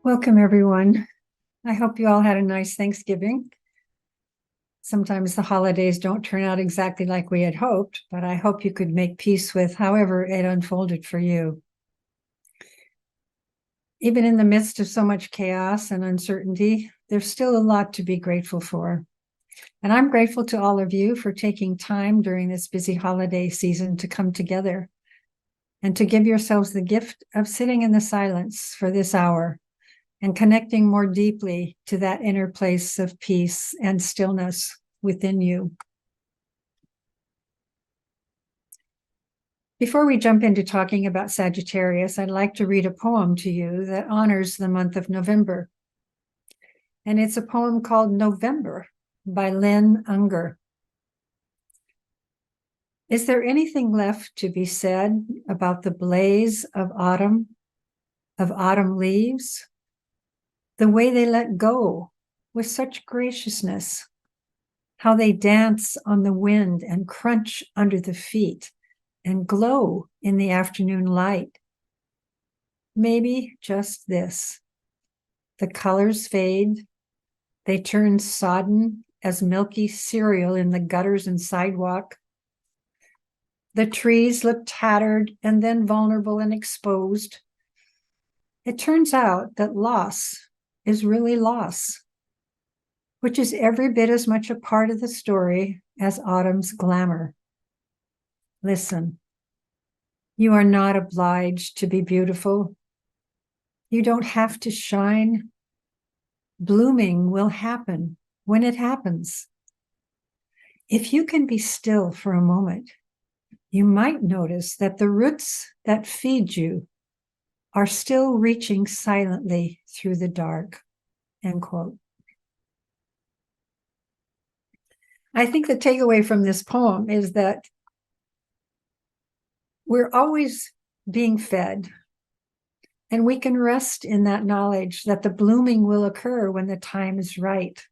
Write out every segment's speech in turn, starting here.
Welcome, everyone. I hope you all had a nice Thanksgiving. Sometimes the holidays don't turn out exactly like we had hoped, but I hope you could make peace with however it unfolded for you. Even in the midst of so much chaos and uncertainty, there's still a lot to be grateful for. And I'm grateful to all of you for taking time during this busy holiday season to come together and to give yourselves the gift of sitting in the silence for this hour and connecting more deeply to that inner place of peace and stillness within you. Before we jump into talking about Sagittarius, I'd like to read a poem to you that honors the month of November. And it's a poem called November by Lynn Unger. Is there anything left to be said about the blaze of autumn leaves? The way they let go with such graciousness, how they dance on the wind and crunch under the feet and glow in the afternoon light. Maybe just this. The colors fade. They turn sodden as milky cereal in the gutters and sidewalk. The trees look tattered and then vulnerable and exposed. It turns out that loss is really loss, which is every bit as much a part of the story as autumn's glamour. Listen, you are not obliged to be beautiful. You don't have to shine. Blooming will happen when it happens. If you can be still for a moment, you might notice that the roots that feed you are still reaching silently through the dark, end quote. I think the takeaway from this poem is that we're always being fed, and we can rest in that knowledge that the blooming will occur when the time is right.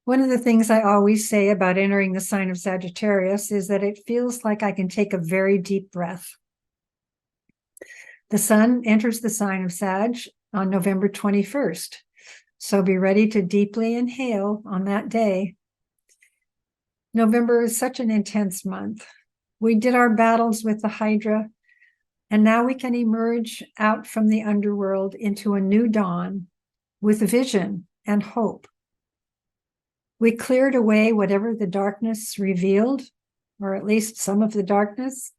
One of the things I always say about entering the sign of Sagittarius is that it feels like I can take a very deep breath. The sun enters the sign of Sag on November 21st, so be ready to deeply inhale on that day. November is such an intense month. We did our battles with the Hydra, and now we can emerge out from the underworld into a new dawn with vision and hope. We cleared away whatever the darkness revealed, or at least some of the darkness,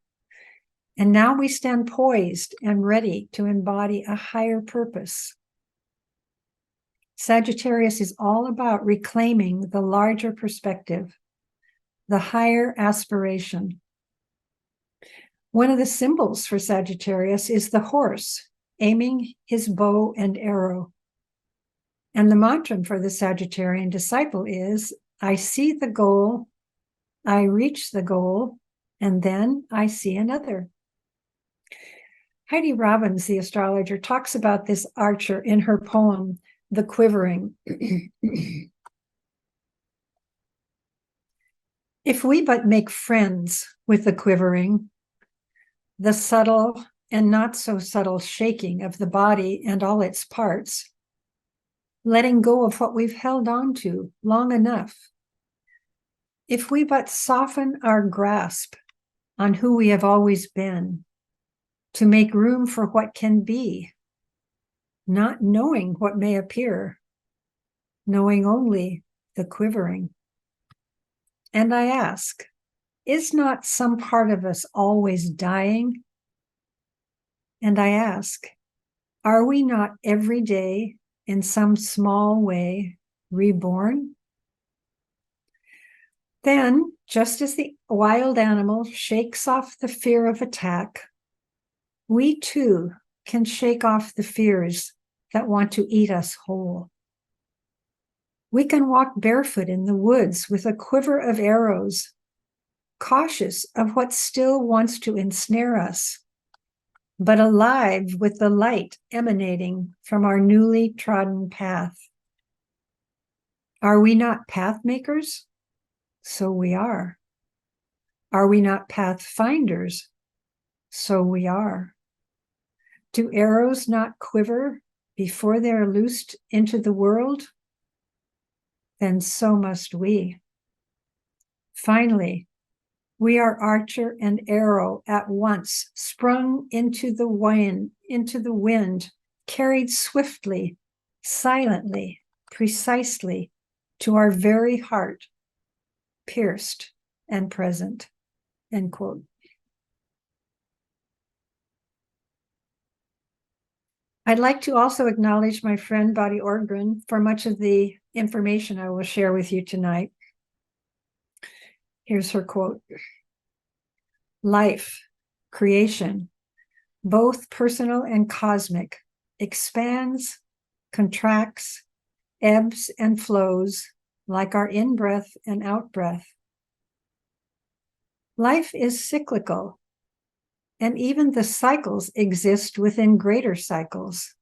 and now we stand poised and ready to embody a higher purpose. Sagittarius is all about reclaiming the larger perspective, the higher aspiration. One of the symbols for Sagittarius is the horse aiming his bow and arrow. And the mantra for the Sagittarian disciple is, I see the goal, I reach the goal, and then I see another. Heidi Robbins, the astrologer, talks about this archer in her poem, The Quivering. If we but make friends with the quivering, the subtle and not so subtle shaking of the body and all its parts, letting go of what we've held on to long enough. If we but soften our grasp on who we have always been to make room for what can be, not knowing what may appear, knowing only the quivering. And I ask, is not some part of us always dying? And I ask, are we not every day in some small way reborn? Then, just as the wild animal shakes off the fear of attack, we too can shake off the fears that want to eat us whole. We can walk barefoot in the woods with a quiver of arrows, cautious of what still wants to ensnare us, but alive with the light emanating from our newly trodden path. Are we not path makers? So we are. Are we not pathfinders? So we are. Do arrows not quiver before they are loosed into the world? Then so must we. Finally, we are archer and arrow at once, sprung into the wind, carried swiftly, silently, precisely to our very heart, pierced and present. End quote. I'd like to also acknowledge my friend Badi Orgren for much of the information I will share with you tonight. Here's her quote. Life, creation, both personal and cosmic, expands, contracts, ebbs and flows like our in-breath and out-breath. Life is cyclical, and even the cycles exist within greater cycles.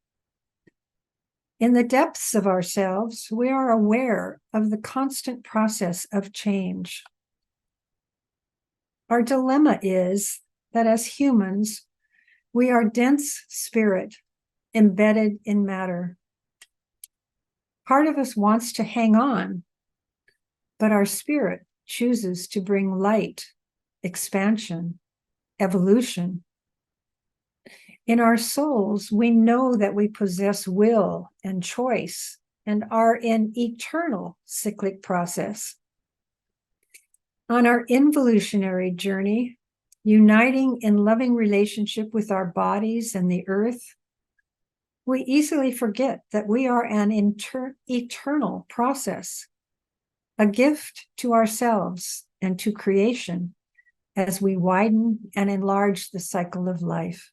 In the depths of ourselves, we are aware of the constant process of change. Our dilemma is that as humans, we are dense spirit embedded in matter. Part of us wants to hang on, but our spirit chooses to bring light, expansion, evolution. In our souls, we know that we possess will and choice and are in eternal cyclic process. On our involutionary journey, uniting in loving relationship with our bodies and the earth, we easily forget that we are an eternal process, a gift to ourselves and to creation as we widen and enlarge the cycle of life.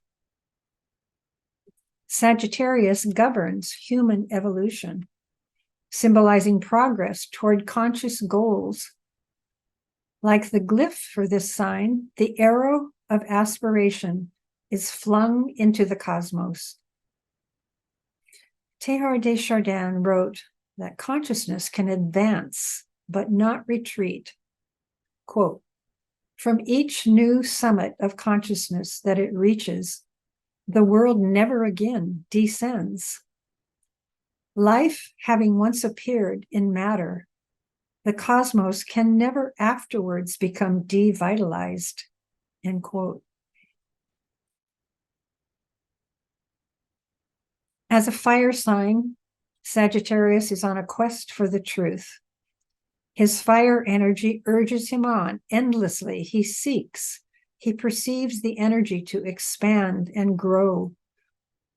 Sagittarius governs human evolution, symbolizing progress toward conscious goals. Like the glyph for this sign, the arrow of aspiration is flung into the cosmos. Teilhard de Chardin wrote that consciousness can advance but not retreat. Quote, from each new summit of consciousness that it reaches, the world never again descends. Life having once appeared in matter, the cosmos can never afterwards become devitalized, end quote. As a fire sign, Sagittarius is on a quest for the truth. His fire energy urges him on endlessly. He seeks. He perceives the energy to expand and grow,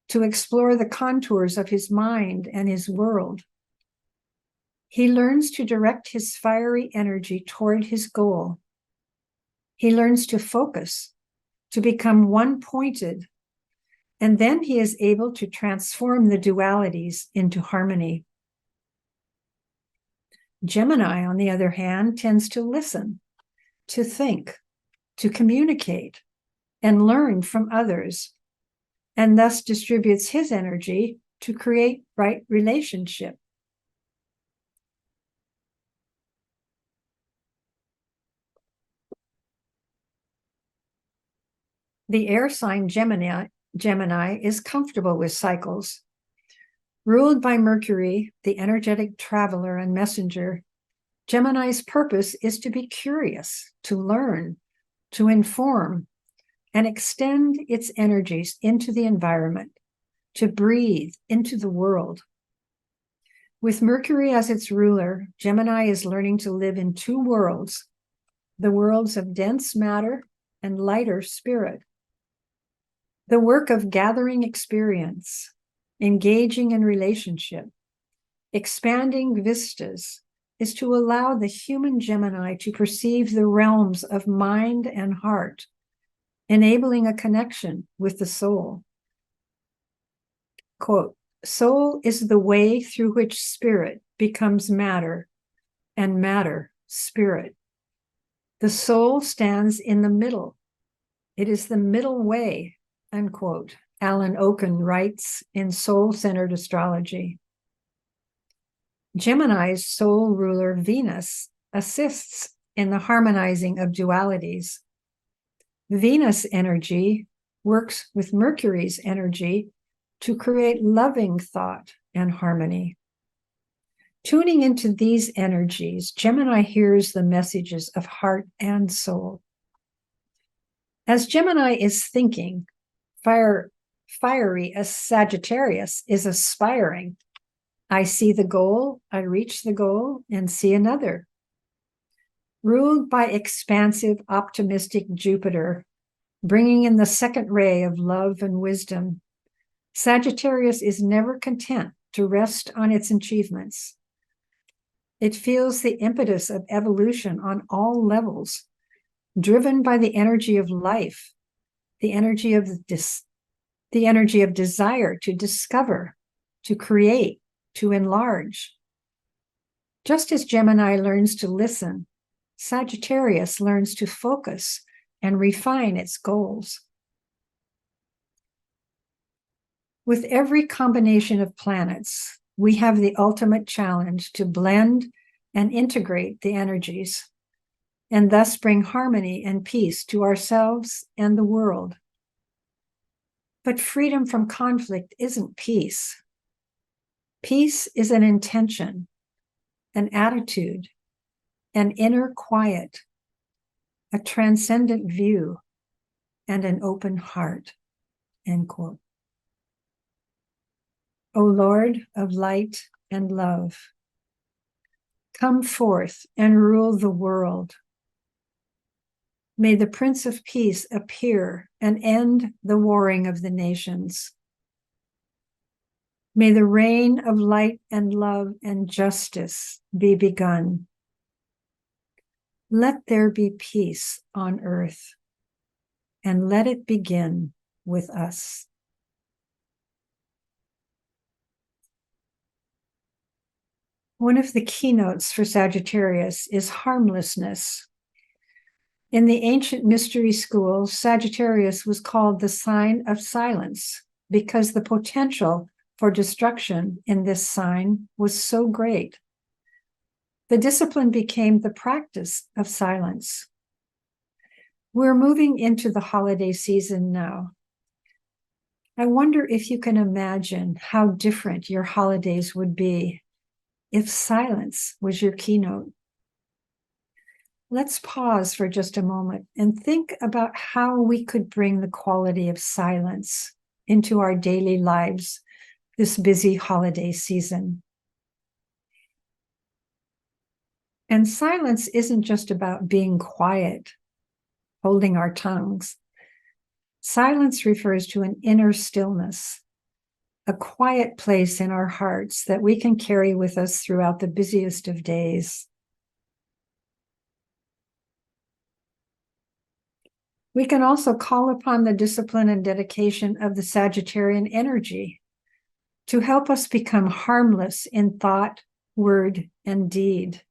to explore the contours of his mind and his world. He learns to direct his fiery energy toward his goal. He learns to focus, to become one-pointed, and then he is able to transform the dualities into harmony. Gemini, on the other hand, tends to listen, to think, to communicate, and learn from others, and thus distributes his energy to create right relationship. The air sign Gemini is comfortable with cycles. Ruled by Mercury, the energetic traveler and messenger, Gemini's purpose is to be curious, to learn, to inform, and extend its energies into the environment, to breathe into the world. With Mercury as its ruler, Gemini is learning to live in two worlds, the worlds of dense matter and lighter spirit. The work of gathering experience, engaging in relationship, expanding vistas, is to allow the human Gemini to perceive the realms of mind and heart, enabling a connection with the soul. Quote, soul is the way through which spirit becomes matter, and matter, spirit. The soul stands in the middle. It is the middle way, unquote. Alan Oken writes in Soul-Centered Astrology. Gemini's soul ruler Venus assists in the harmonizing of dualities. Venus energy works with Mercury's energy to create loving thought and harmony. Tuning into these energies, Gemini hears the messages of heart and soul. As Gemini is thinking, fiery as Sagittarius is aspiring. I see the goal, I reach the goal, and see another. Ruled by expansive, optimistic Jupiter, bringing in the second ray of love and wisdom, Sagittarius is never content to rest on its achievements. It feels the impetus of evolution on all levels, driven by the energy of life, the energy of desire to discover, to create, to enlarge. Just as Gemini learns to listen, Sagittarius learns to focus and refine its goals. With every combination of planets, we have the ultimate challenge to blend and integrate the energies, and thus bring harmony and peace to ourselves and the world. But freedom from conflict isn't peace. Peace is an intention, an attitude, an inner quiet, a transcendent view, and an open heart, end quote. O Lord of light and love, come forth and rule the world. May the Prince of Peace appear and end the warring of the nations. May the reign of light and love and justice be begun. Let there be peace on earth, and let it begin with us. One of the keynotes for Sagittarius is harmlessness. In the ancient mystery schools, Sagittarius was called the sign of silence because the potential for destruction in this sign was so great. The discipline became the practice of silence. We're moving into the holiday season now. I wonder if you can imagine how different your holidays would be if silence was your keynote. Let's pause for just a moment and think about how we could bring the quality of silence into our daily lives this busy holiday season. And silence isn't just about being quiet, holding our tongues. Silence refers to an inner stillness, a quiet place in our hearts that we can carry with us throughout the busiest of days. We can also call upon the discipline and dedication of the Sagittarian energy to help us become harmless in thought, word, and deed.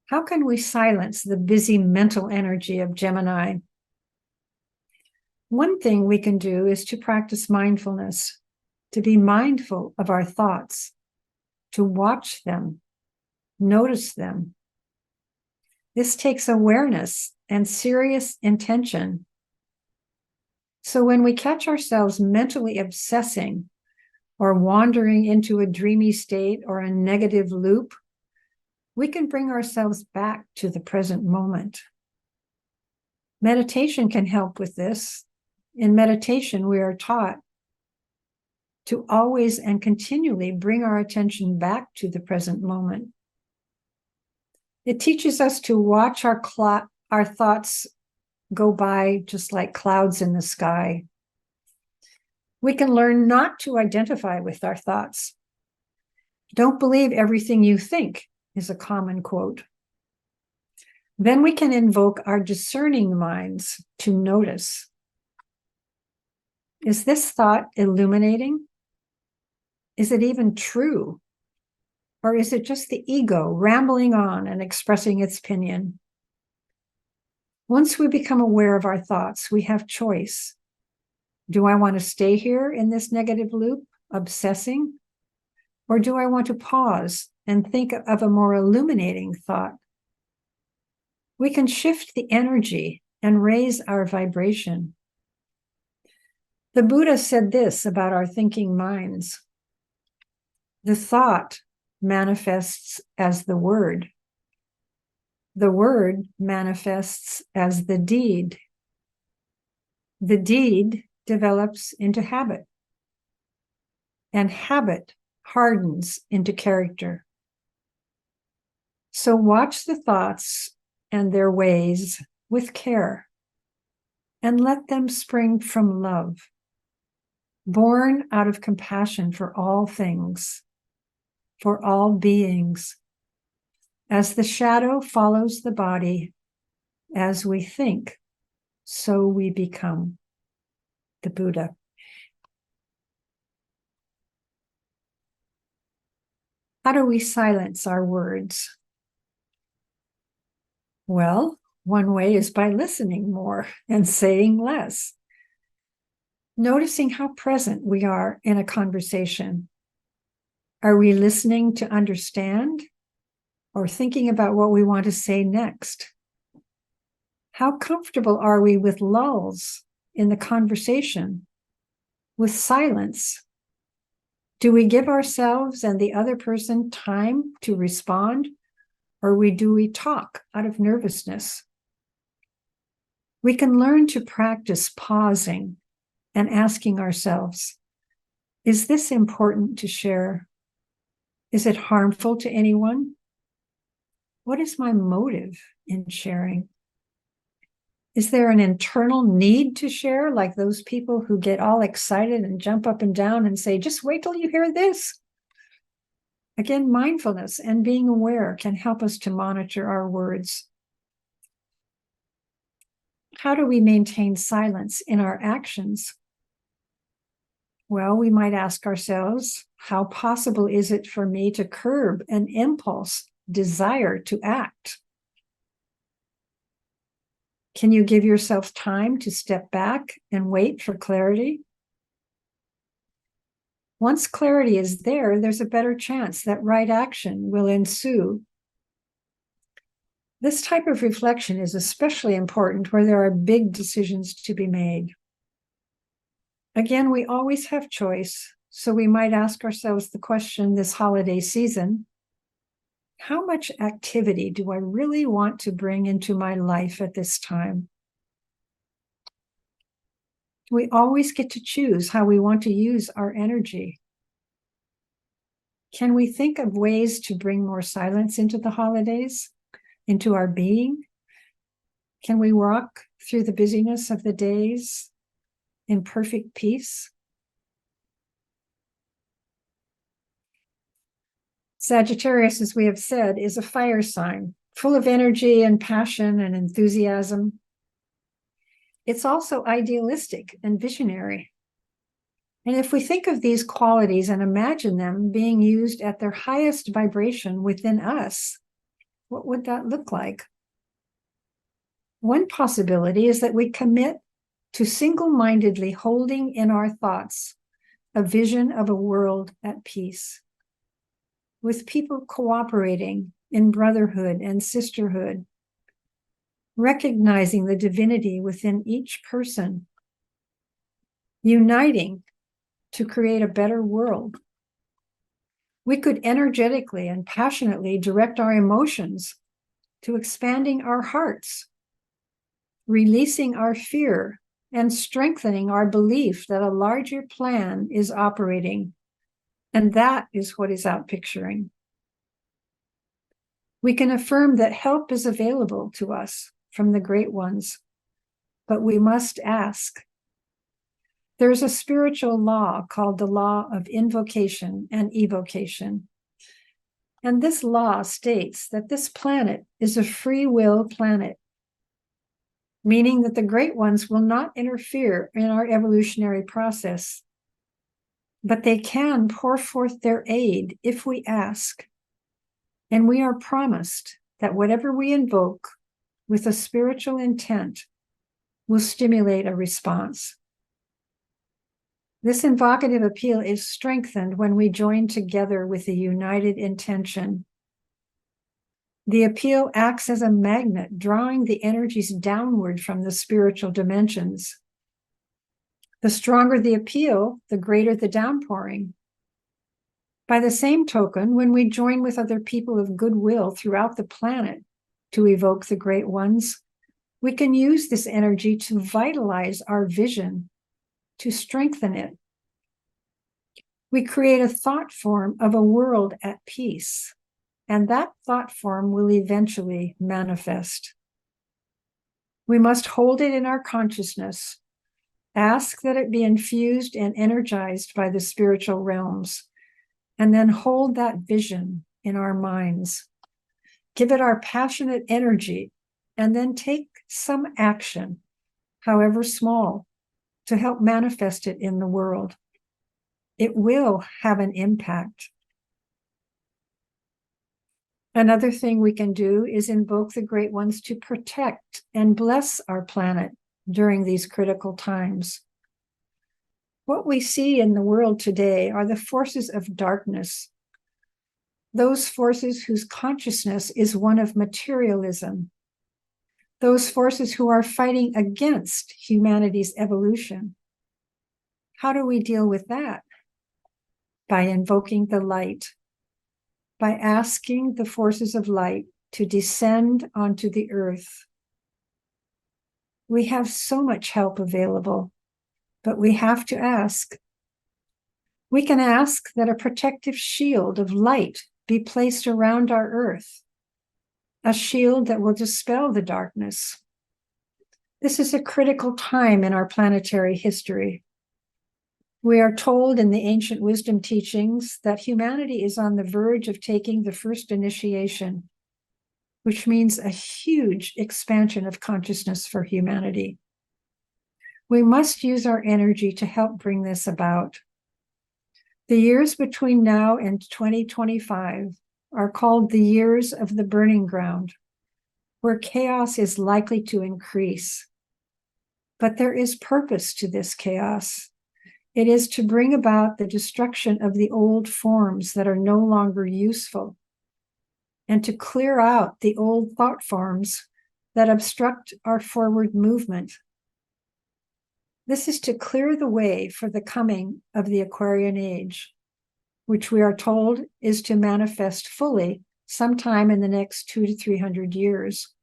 How can we silence the busy mental energy of Gemini? One thing we can do is to practice mindfulness, to be mindful of our thoughts, to watch them, notice them. This takes awareness and serious intention. So when we catch ourselves mentally obsessing or wandering into a dreamy state or a negative loop, we can bring ourselves back to the present moment. Meditation can help with this. In meditation, we are taught to always and continually bring our attention back to the present moment. It teaches us to watch our thoughts go by just like clouds in the sky. We can learn not to identify with our thoughts. Don't believe everything you think is a common quote. Then we can invoke our discerning minds to notice. Is this thought illuminating? Is it even true? Or is it just the ego rambling on and expressing its opinion? Once we become aware of our thoughts, we have choice. Do I want to stay here in this negative loop, obsessing? Or do I want to pause and think of a more illuminating thought? We can shift the energy and raise our vibration. The Buddha said this about our thinking minds: the thought manifests as the word manifests as the deed develops into habit, and habit hardens into character. So watch the thoughts and their ways with care, and let them spring from love, born out of compassion for all things, for all beings. As the shadow follows the body, as we think, so we become. The Buddha. How do we silence our words? Well, one way is by listening more and saying less. Noticing how present we are in a conversation. Are we listening to understand or thinking about what we want to say next? How comfortable are we with lulls in the conversation, with silence? Do we give ourselves and the other person time to respond, or do we talk out of nervousness? We can learn to practice pausing and asking ourselves, is this important to share? Is it harmful to anyone? What is my motive in sharing? Is there an internal need to share, like those people who get all excited and jump up and down and say, just wait till you hear this? Again, mindfulness and being aware can help us to monitor our words. How do we maintain silence in our actions? Well, we might ask ourselves, how possible is it for me to curb an impulse, desire to act? Can you give yourself time to step back and wait for clarity? Once clarity is there, there's a better chance that right action will ensue. This type of reflection is especially important where there are big decisions to be made. Again, we always have choice, so we might ask ourselves the question this holiday season: how much activity do I really want to bring into my life at this time? We always get to choose how we want to use our energy. Can we think of ways to bring more silence into the holidays, into our being? Can we walk through the busyness of the days in perfect peace? Sagittarius, as we have said, is a fire sign, full of energy and passion and enthusiasm. It's also idealistic and visionary. And if we think of these qualities and imagine them being used at their highest vibration within us, what would that look like? One possibility is that we commit to single-mindedly holding in our thoughts a vision of a world at peace, with people cooperating in brotherhood and sisterhood, recognizing the divinity within each person, uniting to create a better world. We could energetically and passionately direct our emotions to expanding our hearts, releasing our fear, and strengthening our belief that a larger plan is operating. And that is what is out picturing. We can affirm that help is available to us from the great ones, but we must ask. There's a spiritual law called the law of invocation and evocation. And this law states that this planet is a free will planet, meaning that the great ones will not interfere in our evolutionary process, but they can pour forth their aid if we ask. And we are promised that whatever we invoke with a spiritual intent will stimulate a response. This invocative appeal is strengthened when we join together with a united intention. The appeal acts as a magnet, drawing the energies downward from the spiritual dimensions. The stronger the appeal, the greater the downpouring. By the same token, when we join with other people of goodwill throughout the planet to evoke the great ones, we can use this energy to vitalize our vision, to strengthen it. We create a thought form of a world at peace, and that thought form will eventually manifest. We must hold it in our consciousness, ask that it be infused and energized by the spiritual realms, and then hold that vision in our minds. Give it our passionate energy, and then take some action, however small, to help manifest it in the world. It will have an impact. Another thing we can do is invoke the great ones to protect and bless our planet during these critical times. What we see in the world today are the forces of darkness, those forces whose consciousness is one of materialism, those forces who are fighting against humanity's evolution. How do we deal with that? By invoking the light, by asking the forces of light to descend onto the earth. We have so much help available, but we have to ask. We can ask that a protective shield of light be placed around our earth, a shield that will dispel the darkness. This is a critical time in our planetary history. We are told in the ancient wisdom teachings that humanity is on the verge of taking the first initiation, which means a huge expansion of consciousness for humanity. We must use our energy to help bring this about. The years between now and 2025 are called the years of the burning ground, where chaos is likely to increase. But there is purpose to this chaos. It is to bring about the destruction of the old forms that are no longer useful, and to clear out the old thought forms that obstruct our forward movement. This is to clear the way for the coming of the Aquarian age, which we are told is to manifest fully sometime in the next 200 to 300 years.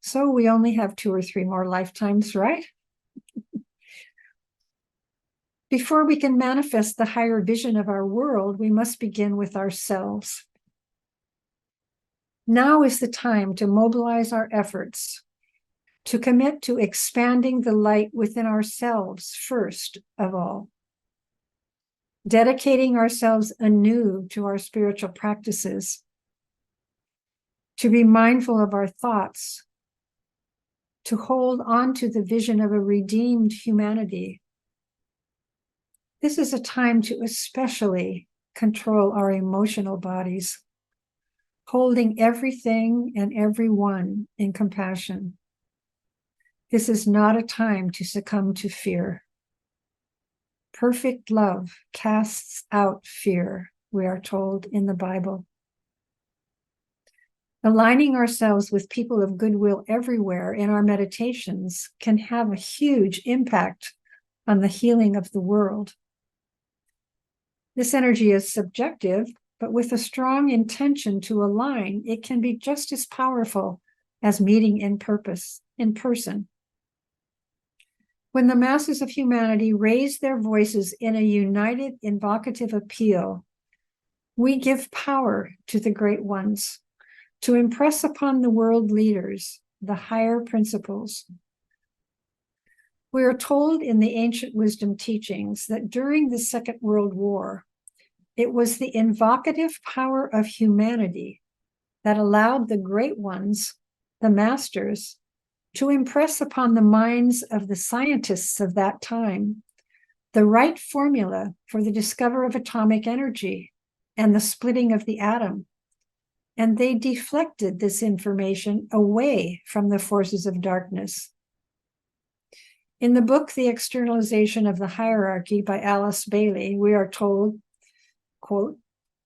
So we only have 2 or 3 more lifetimes, right? Before we can manifest the higher vision of our world, we must begin with ourselves. Now is the time to mobilize our efforts, to commit to expanding the light within ourselves first of all, dedicating ourselves anew to our spiritual practices, to be mindful of our thoughts, to hold on to the vision of a redeemed humanity. This is a time to especially control our emotional bodies, holding everything and everyone in compassion. This is not a time to succumb to fear. Perfect love casts out fear, we are told in the Bible. Aligning ourselves with people of goodwill everywhere in our meditations can have a huge impact on the healing of the world. This energy is subjective, but with a strong intention to align, it can be just as powerful as meeting in person. When the masses of humanity raise their voices in a united invocative appeal, we give power to the great ones to impress upon the world leaders the higher principles. We are told in the ancient wisdom teachings that during the Second World War, it was the invocative power of humanity that allowed the great ones, the masters, to impress upon the minds of the scientists of that time the right formula for the discovery of atomic energy and the splitting of the atom. And they deflected this information away from the forces of darkness. In the book, The Externalization of the Hierarchy by Alice Bailey, we are told, quote,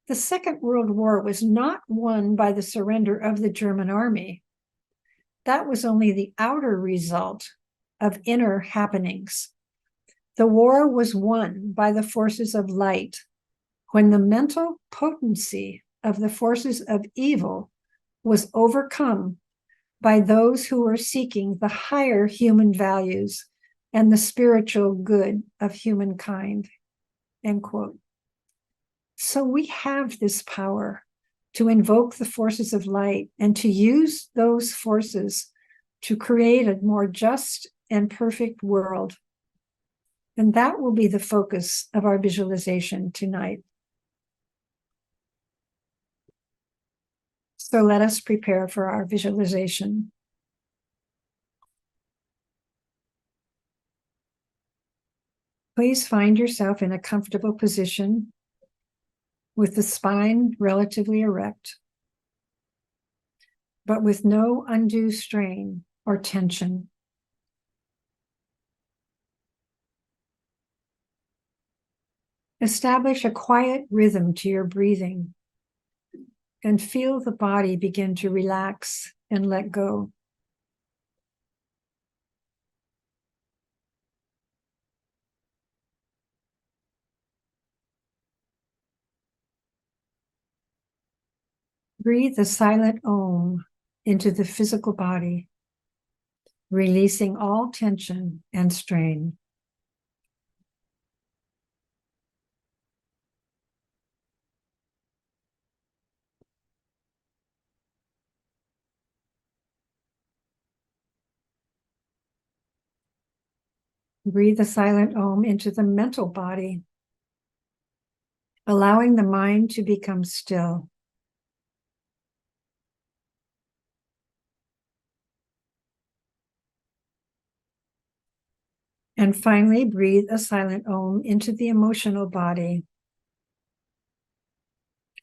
The Second World War was not won by the surrender of the German army. That was only the outer result of inner happenings. The war was won by the forces of light when the mental potency of the forces of evil was overcome by those who were seeking the higher human values and the spiritual good of humankind, end quote. So we have this power to invoke the forces of light and to use those forces to create a more just and perfect world. And that will be the focus of our visualization tonight. So let us prepare for our visualization. Please find yourself in a comfortable position with the spine relatively erect, but with no undue strain or tension. Establish a quiet rhythm to your breathing and feel the body begin to relax and let go. Breathe the silent Om into the physical body, releasing all tension and strain. Breathe the silent Om into the mental body, allowing the mind to become still. And finally, breathe a silent Om into the emotional body,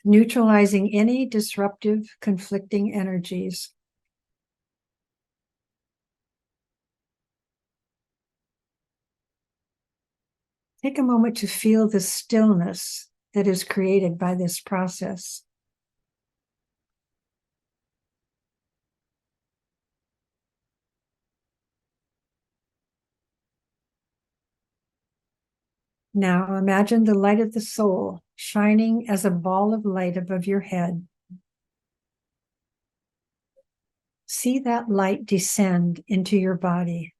neutralizing any disruptive, conflicting energies. Take a moment to feel the stillness that is created by this process. Now imagine the light of the soul shining as a ball of light above your head. See that light descend into your body.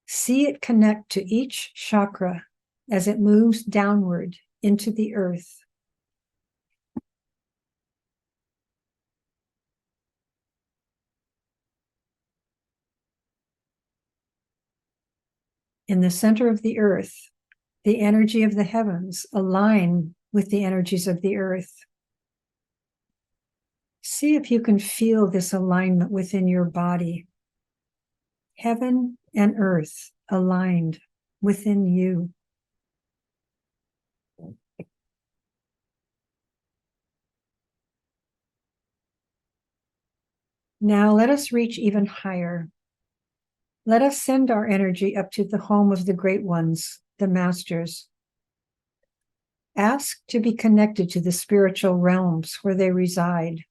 See it connect to each chakra as it moves downward into the earth. In the center of the earth, the energy of the heavens align with the energies of the earth. See if you can feel this alignment within your body. Heaven and earth aligned within you. Now let us reach even higher. Let us send our energy up to the home of the great ones, the masters. Ask to be connected to the spiritual realms where they reside.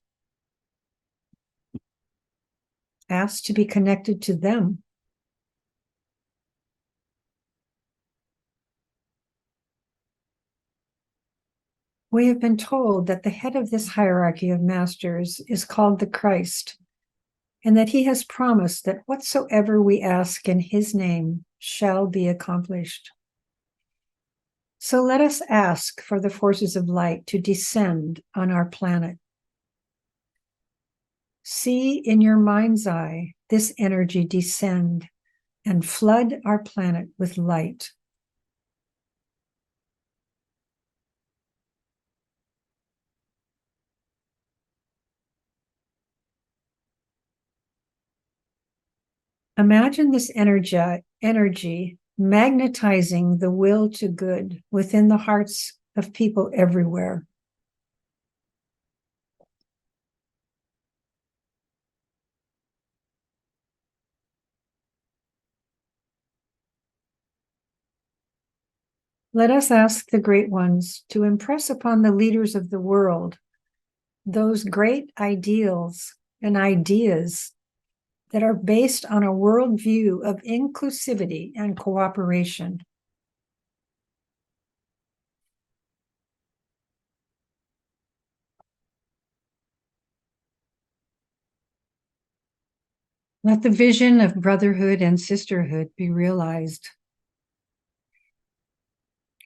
Ask to be connected to them. We have been told that the head of this hierarchy of masters is called the Christ, and that he has promised that whatsoever we ask in his name shall be accomplished. So let us ask for the forces of light to descend on our planet. See in your mind's eye this energy descend and flood our planet with light. Imagine this energy magnetizing the will to good within the hearts of people everywhere. Let us ask the great ones to impress upon the leaders of the world those great ideals and ideas that are based on a worldview of inclusivity and cooperation. Let the vision of brotherhood and sisterhood be realized.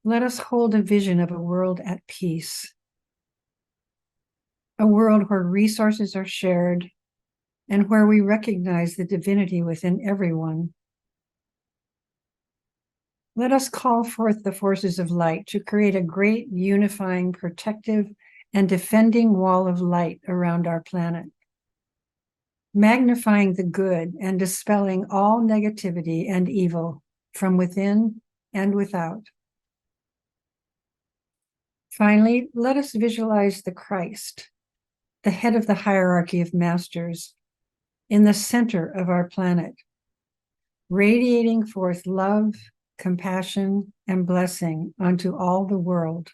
Let us hold a vision of a world at peace, a world where resources are shared and where we recognize the divinity within everyone. Let us call forth the forces of light to create a great unifying, protective, and defending wall of light around our planet, magnifying the good and dispelling all negativity and evil from within and without. Finally, let us visualize the Christ, the head of the hierarchy of masters, in the center of our planet, radiating forth love, compassion, and blessing onto all the world.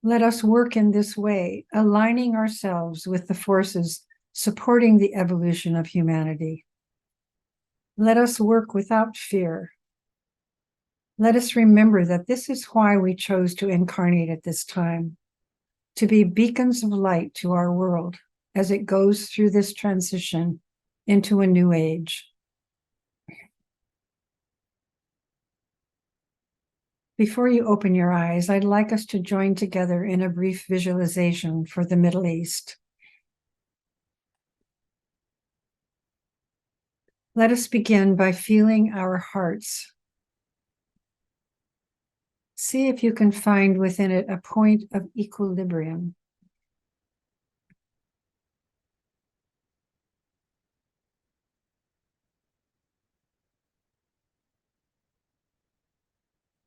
Let us work in this way, aligning ourselves with the forces supporting the evolution of humanity. Let us work without fear. Let us remember that this is why we chose to incarnate at this time, to be beacons of light to our world as it goes through this transition into a new age. Before you open your eyes, I'd like us to join together in a brief visualization for the Middle East. Let us begin by feeling our hearts. See if you can find within it a point of equilibrium.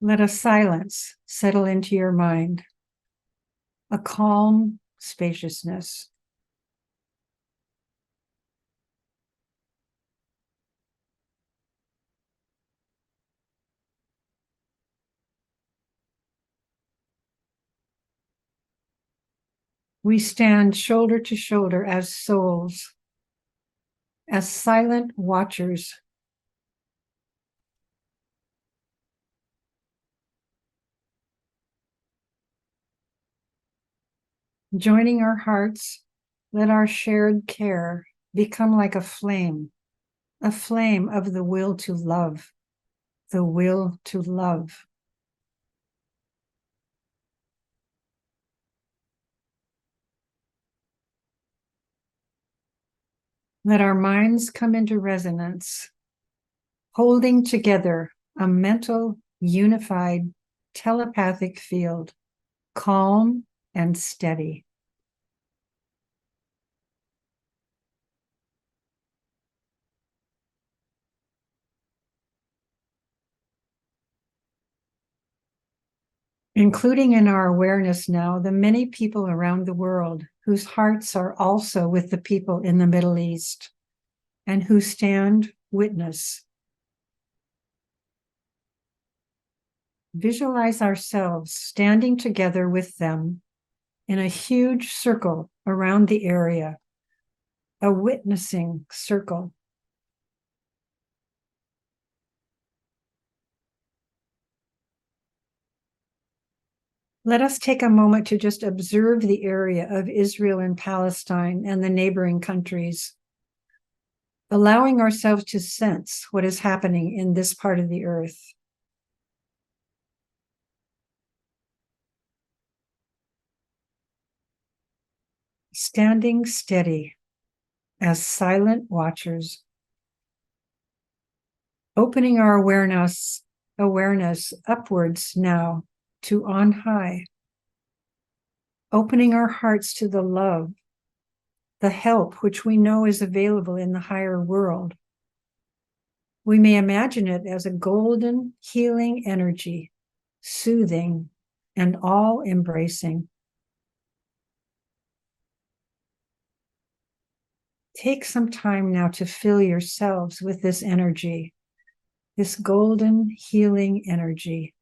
Let a silence settle into your mind, a calm spaciousness. We stand shoulder to shoulder as souls, as silent watchers. Joining our hearts, let our shared care become like a flame of the will to love, the will to love. Let our minds come into resonance, holding together a mental, unified, telepathic field, calm and steady. Including in our awareness now the many people around the world whose hearts are also with the people in the Middle East and who stand witness. Visualize ourselves standing together with them in a huge circle around the area, a witnessing circle. Let us take a moment to just observe the area of Israel and Palestine and the neighboring countries, allowing ourselves to sense what is happening in this part of the earth. Standing steady as silent watchers, opening our awareness upwards now to on high, opening our hearts to the love, the help which we know is available in the higher world. We may imagine it as a golden, healing energy, soothing and all-embracing. Take some time now to fill yourselves with this energy, this golden healing energy.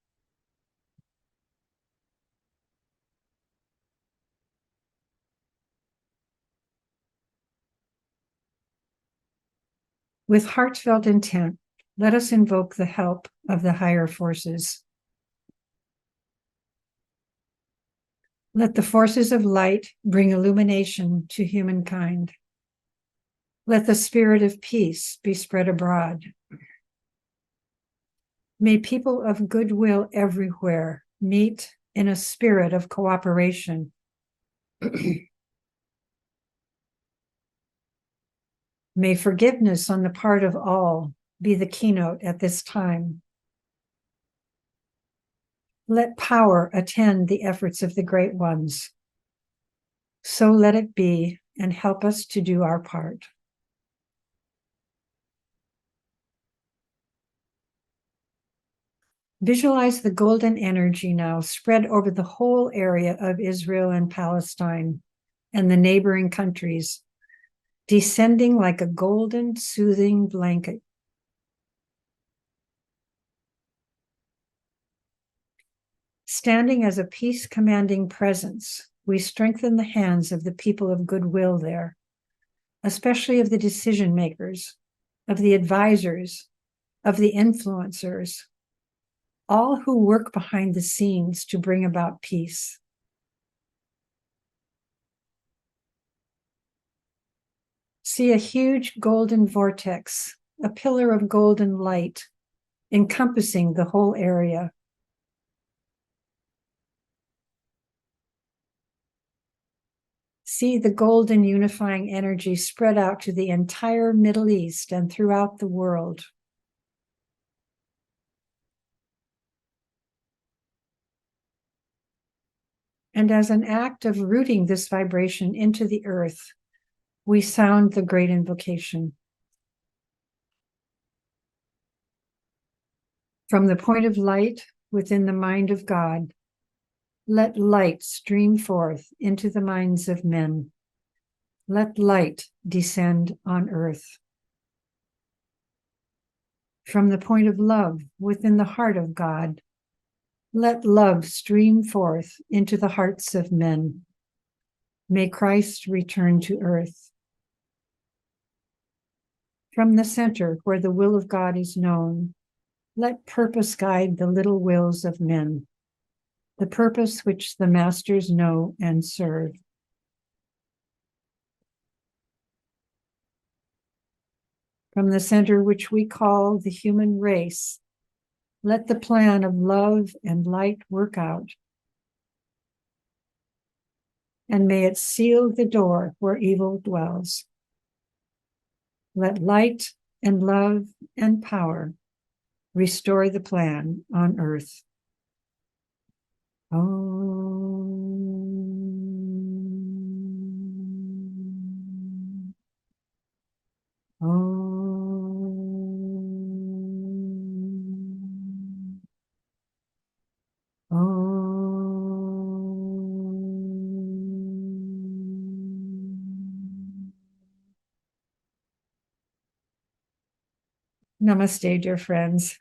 With heartfelt intent, let us invoke the help of the higher forces. Let the forces of light bring illumination to humankind. Let the spirit of peace be spread abroad. May people of goodwill everywhere meet in a spirit of cooperation. May forgiveness on the part of all be the keynote at this time. Let power attend the efforts of the great ones. So let it be, and help us to do our part. Visualize the golden energy now spread over the whole area of Israel and Palestine and the neighboring countries, descending like a golden, soothing blanket. Standing as a peace-commanding presence, we strengthen the hands of the people of goodwill there, especially of the decision makers, of the advisors, of the influencers, all who work behind the scenes to bring about peace. See a huge golden vortex, a pillar of golden light, encompassing the whole area. See the golden unifying energy spread out to the entire Middle East and throughout the world. And as an act of rooting this vibration into the earth, we sound the great invocation. From the point of light within the mind of God, let light stream forth into the minds of men. Let light descend on earth. From the point of love within the heart of God, let love stream forth into the hearts of men. May Christ return to earth. From the center where the will of God is known, let purpose guide the little wills of men, the purpose which the masters know and serve. From the center which we call the human race, let the plan of love and light work out. And may it seal the door where evil dwells. Let light and love and power restore the plan on earth. Om. Om. Om. Namaste, dear friends.